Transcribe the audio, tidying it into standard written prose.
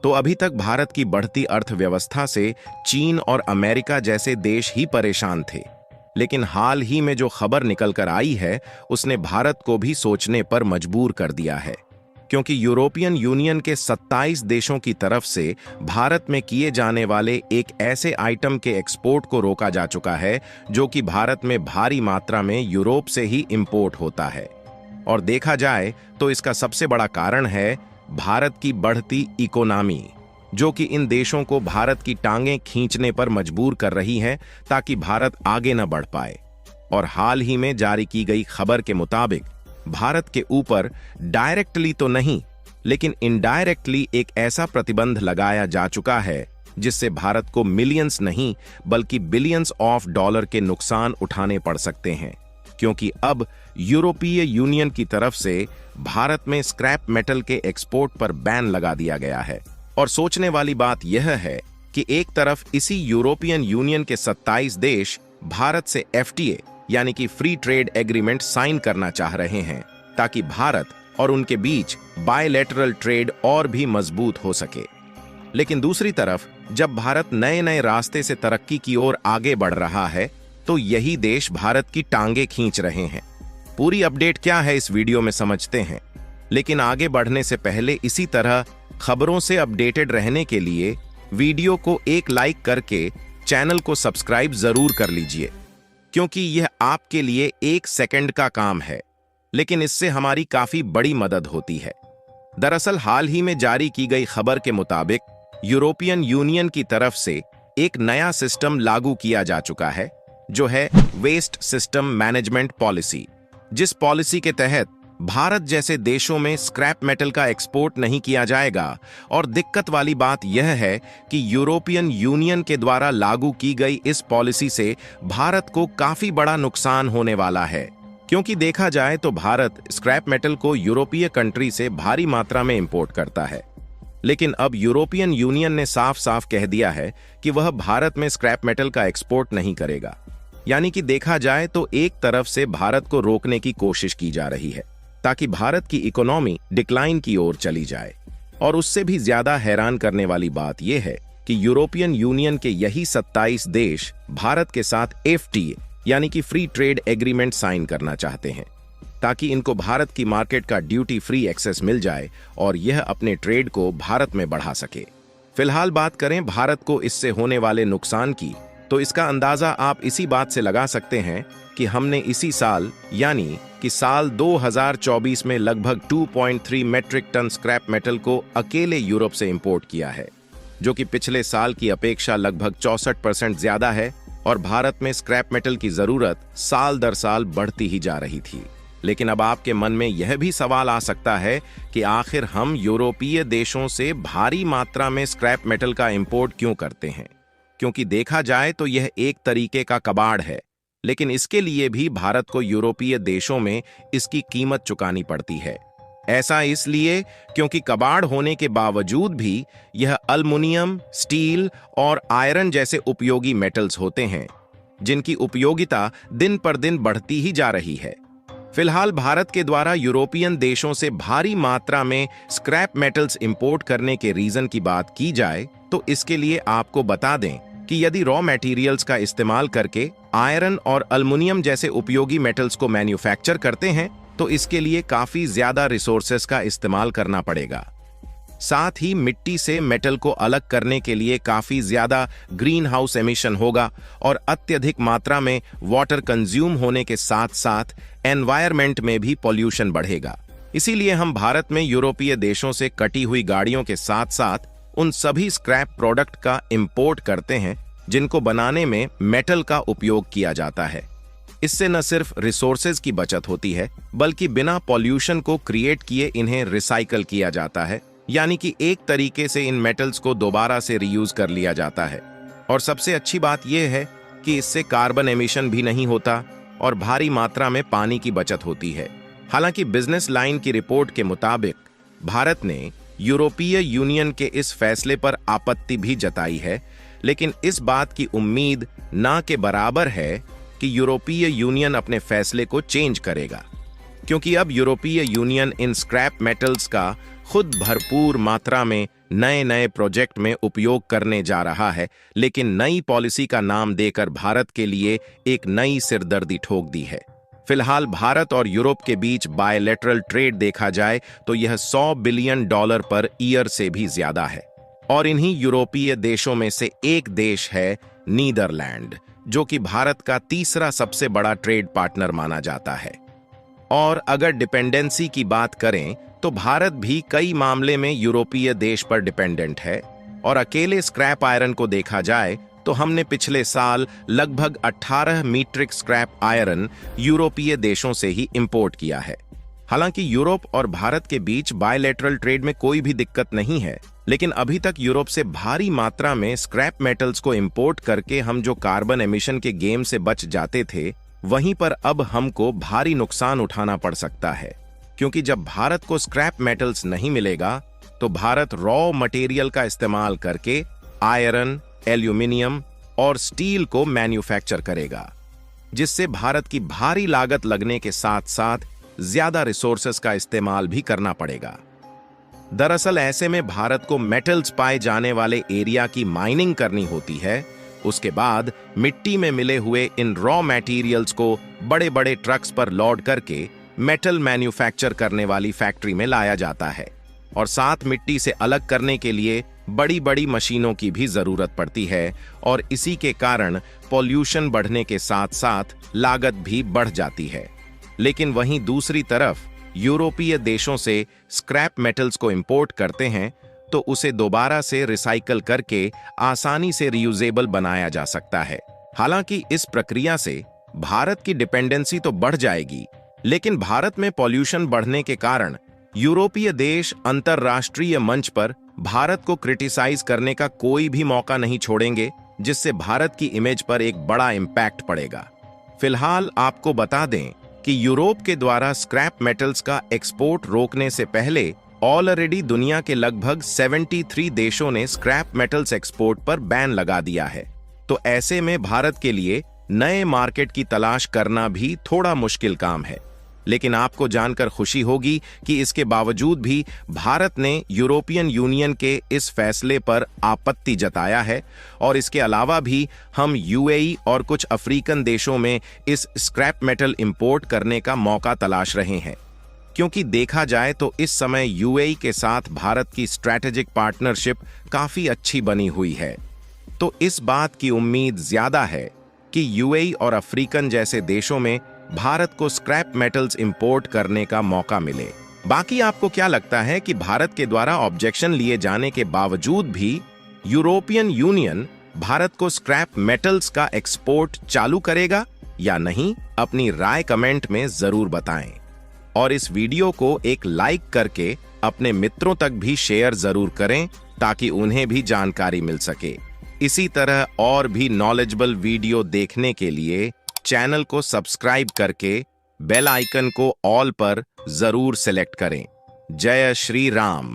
तो अभी तक भारत की बढ़ती अर्थव्यवस्था से चीन और अमेरिका जैसे देश ही परेशान थे। लेकिन हाल ही में जो खबर निकल कर आई है उसने भारत को भी सोचने पर मजबूर कर दिया है, क्योंकि यूरोपियन यूनियन के 27 देशों की तरफ से भारत में किए जाने वाले एक ऐसे आइटम के एक्सपोर्ट को रोका जा चुका है जो कि भारत में भारी मात्रा में यूरोप से ही इंपोर्ट होता है। और देखा जाए तो इसका सबसे बड़ा कारण है भारत की बढ़ती इकोनॉमी, जो कि इन देशों को भारत की टांगें खींचने पर मजबूर कर रही है ताकि भारत आगे न बढ़ पाए। और हाल ही में जारी की गई खबर के मुताबिक भारत के ऊपर डायरेक्टली तो नहीं लेकिन इनडायरेक्टली एक ऐसा प्रतिबंध लगाया जा चुका है जिससे भारत को मिलियंस नहीं बल्कि बिलियंस ऑफ डॉलर के नुकसान उठाने पड़ सकते हैं, क्योंकि अब यूरोपीय यूनियन की तरफ से भारत में स्क्रैप मेटल के एक्सपोर्ट पर बैन लगा दिया गया है। और सोचने वाली बात यह है कि एक तरफ इसी यूरोपियन यूनियन के 27 देश भारत से एफटीए यानी कि फ्री ट्रेड एग्रीमेंट साइन करना चाह रहे हैं ताकि भारत और उनके बीच बायलैटरल ट्रेड और भी मजबूत हो सके। लेकिन दूसरी तरफ जब भारत नए नए रास्ते से तरक्की की ओर आगे बढ़ रहा है तो यही देश भारत की टांगे खींच रहे हैं। पूरी अपडेट क्या है इस वीडियो में समझते हैं, लेकिन आगे बढ़ने से पहले इसी तरह खबरों से अपडेटेड रहने के लिए वीडियो को एक लाइक करके चैनल को सब्सक्राइब जरूर कर लीजिए, क्योंकि यह आपके लिए 1 सेकंड का काम है लेकिन इससे हमारी काफी बड़ी मदद होती है। दरअसल हाल ही में जारी की गई खबर के मुताबिक यूरोपियन यूनियन की तरफ से एक नया सिस्टम लागू किया जा चुका है जो है वेस्ट सिस्टम मैनेजमेंट पॉलिसी, जिस पॉलिसी के तहत भारत जैसे देशों में स्क्रैप मेटल का एक्सपोर्ट नहीं किया जाएगा। और दिक्कत वाली बात यह है कि यूरोपियन यूनियन के द्वारा लागू की गई इस पॉलिसी से भारत को काफी बड़ा नुकसान होने वाला है, क्योंकि देखा जाए तो भारत स्क्रैप मेटल को यूरोपीय कंट्री से भारी मात्रा में इंपोर्ट करता है। लेकिन अब यूरोपियन यूनियन ने साफ साफ कह दिया है कि वह भारत में स्क्रैप मेटल का एक्सपोर्ट नहीं करेगा। यानी कि देखा जाए तो एक तरफ से भारत को रोकने की कोशिश की जा रही है ताकि भारत की इकोनॉमी डिक्लाइन की ओर चली जाए। और उससे भी ज्यादा हैरान करने वाली बात यह है कि यूरोपियन यूनियन के यही 27 देश भारत के साथ एफटीए यानी कि फ्री ट्रेड एग्रीमेंट साइन करना चाहते हैं ताकि इनको भारत की मार्केट का ड्यूटी फ्री एक्सेस मिल जाए और यह अपने ट्रेड को भारत में बढ़ा सके। फिलहाल बात करें भारत को इससे होने वाले नुकसान की, तो इसका अंदाजा आप इसी बात से लगा सकते हैं कि हमने इसी साल यानी कि साल 2024 में लगभग 2.3 मेट्रिक टन स्क्रैप मेटल को अकेले यूरोप से इंपोर्ट किया है, जो कि पिछले साल की अपेक्षा लगभग 64% ज्यादा है। और भारत में स्क्रैप मेटल की जरूरत साल दर साल बढ़ती ही जा रही थी। लेकिन अब आपके मन में यह भी सवाल आ सकता है कि आखिर हम यूरोपीय देशों से भारी मात्रा में स्क्रैप मेटल का इंपोर्ट क्यों करते हैं, क्योंकि देखा जाए तो यह एक तरीके का कबाड़ है, लेकिन इसके लिए भी भारत को यूरोपीय देशों में इसकी कीमत चुकानी पड़ती है। ऐसा इसलिए क्योंकि कबाड़ होने के बावजूद भी यह अल्मुनियम, स्टील और आयरन जैसे उपयोगी मेटल्स होते हैं, जिनकी उपयोगिता दिन पर दिन बढ़ती ही जा रही है। फिलहाल भारत के द्वारा यूरोपियन देशों से भारी मात्रा में स्क्रैप मेटल्स इंपोर्ट करने के रीजन की बात की जाए तो इसके लिए आपको बता दें कि यदि रॉ मटेरियल्स का इस्तेमाल करके आयरन और अल्मुनियम जैसे उपयोगी मेटल्स को मैन्युफैक्चर करते हैं तो इसके लिए काफी ज्यादा रिसोर्सेस का इस्तेमाल करना पड़ेगा। साथ ही मिट्टी से मेटल को अलग करने के लिए काफी ज्यादा ग्रीन हाउस एमिशन होगा और अत्यधिक मात्रा में वाटर कंज्यूम होने के साथ साथ एनवायरनमेंट में भी पॉल्यूशन बढ़ेगा। इसीलिए हम भारत में यूरोपीय देशों से कटी हुई गाड़ियों के साथ साथ उन सभी स्क्रैप प्रोडक्ट का इंपोर्ट करते हैं जिनको बनाने में मेटल का उपयोग किया जाता है। इससे न सिर्फ रिसोर्सेज की बचत होती है बल्कि बिना पॉल्यूशन को क्रिएट किए इन्हें रिसाइकल किया जाता है, यानी कि एक तरीके से इन मेटल्स को दोबारा से रीयूज कर लिया जाता है। और सबसे अच्छी बात यह है कि इससे कार्बन एमिशन भी नहीं होता और भारी मात्रा में पानी की बचत होती है। हालांकि बिजनेस लाइन की रिपोर्ट के मुताबिक भारत ने यूरोपीय यूनियन के इस फैसले पर आपत्ति भी जताई है, लेकिन इस बात की उम्मीद ना के बराबर है कि यूरोपीय यूनियन अपने फैसले को चेंज करेगा, क्योंकि अब यूरोपीय यूनियन इन स्क्रैप मेटल्स का खुद भरपूर मात्रा में नए नए प्रोजेक्ट में उपयोग करने जा रहा है, लेकिन नई पॉलिसी का नाम देकर भारत के लिए एक नई सिरदर्दी ठोक दी है। फिलहाल भारत और यूरोप के बीच बायलैटरल ट्रेड देखा जाए तो यह $100 बिलियन पर ईयर से भी ज्यादा है। और इन्हीं यूरोपीय देशों में से एक देश है नीदरलैंड, जो कि भारत का तीसरा सबसे बड़ा ट्रेड पार्टनर माना जाता है। और अगर डिपेंडेंसी की बात करें तो भारत भी कई मामले में यूरोपीय देश पर डिपेंडेंट है। और अकेले स्क्रैप आयरन को देखा जाए तो हमने पिछले साल लगभग 18 मीट्रिक स्क्रैप आयरन यूरोपीय देशों से ही इंपोर्ट किया है। हालांकि यूरोप और भारत के बीच बायलैटरल ट्रेड में कोई भी दिक्कत नहीं है, लेकिन अभी तक यूरोप से भारी मात्रा में स्क्रैप मेटल्स को इंपोर्ट करके हम जो कार्बन एमिशन के गेम से बच जाते थे, वहीं पर अब हमको भारी नुकसान उठाना पड़ सकता है। क्योंकि जब भारत को स्क्रैप मेटल्स नहीं मिलेगा तो भारत रॉ मटेरियल का इस्तेमाल करके आयरन, एल्यूमिनियम और स्टील को मैन्युफैक्चर करेगा, जिससे भारत की भारी लागत लगने के साथ साथ ज्यादा रिसोर्सेस का इस्तेमाल भी करना पड़ेगा। दरअसल ऐसे में भारत को मेटल्स पाए जाने वाले एरिया की माइनिंग करनी होती है। उसके बाद मिट्टी में मिले हुए इन रॉ मटेरियल्स को बड़े बड़े ट्रक्स पर लोड करके मेटल मैन्युफैक्चर करने वाली फैक्ट्री में लाया जाता है। और साथ मिट्टी से अलग करने के लिए बड़ी बड़ी मशीनों की भी जरूरत पड़ती है। और इसी के कारण पॉल्यूशन बढ़ने के साथ साथ लागत भी बढ़ जाती है। लेकिन वहीं दूसरी तरफ यूरोपीय देशों से स्क्रैप मेटल्स को इंपोर्ट करते हैं तो उसे दोबारा से रिसाइकल करके आसानी से रीयूजेबल बनाया जा सकता है। हालांकि इस प्रक्रिया से भारत की डिपेंडेंसी तो बढ़ जाएगी, लेकिन भारत में पॉल्यूशन बढ़ने के कारण यूरोपीय देश अंतरराष्ट्रीय मंच पर भारत को क्रिटिसाइज करने का कोई भी मौका नहीं छोड़ेंगे, जिससे भारत की इमेज पर एक बड़ा इंपैक्ट पड़ेगा। फिलहाल आपको बता दें कि यूरोप के द्वारा स्क्रैप मेटल्स का एक्सपोर्ट रोकने से पहले ऑलरेडी दुनिया के लगभग 73 देशों ने स्क्रैप मेटल्स एक्सपोर्ट पर बैन लगा दिया है। तो ऐसे में भारत के लिए नए मार्केट की तलाश करना भी थोड़ा मुश्किल काम है। लेकिन आपको जानकर खुशी होगी कि इसके बावजूद भी भारत ने यूरोपियन यूनियन के इस फैसले पर आपत्ति जताया है। और इसके अलावा भी हम यूएई और कुछ अफ्रीकन देशों में इस स्क्रैप मेटल इंपोर्ट करने का मौका तलाश रहे हैं। क्योंकि देखा जाए तो इस समय यूएई के साथ भारत की स्ट्रैटेजिक पार्टनरशिप काफी अच्छी बनी हुई है। तो इस बात की उम्मीद ज्यादा है कि यूएई और अफ्रीकन जैसे देशों में भारत को स्क्रैप मेटल्स इंपोर्ट करने का मौका मिले। बाकी आपको क्या लगता है कि भारत के द्वारा ऑब्जेक्शन लिए जाने के बावजूद भी यूरोपियन यूनियन भारत को स्क्रैप मेटल्स का एक्सपोर्ट चालू करेगा या नहीं? अपनी राय कमेंट में जरूर बताएं। और इस वीडियो को एक लाइक करके अपने मित्रों तक भी शेयर जरूर करें ताकि उन्हें भी जानकारी मिल सके। इसी तरह और भी नॉलेजेबल वीडियो देखने के लिए चैनल को सब्सक्राइब करके बेल आइकन को ऑल पर जरूर सेलेक्ट करें। जय श्री राम।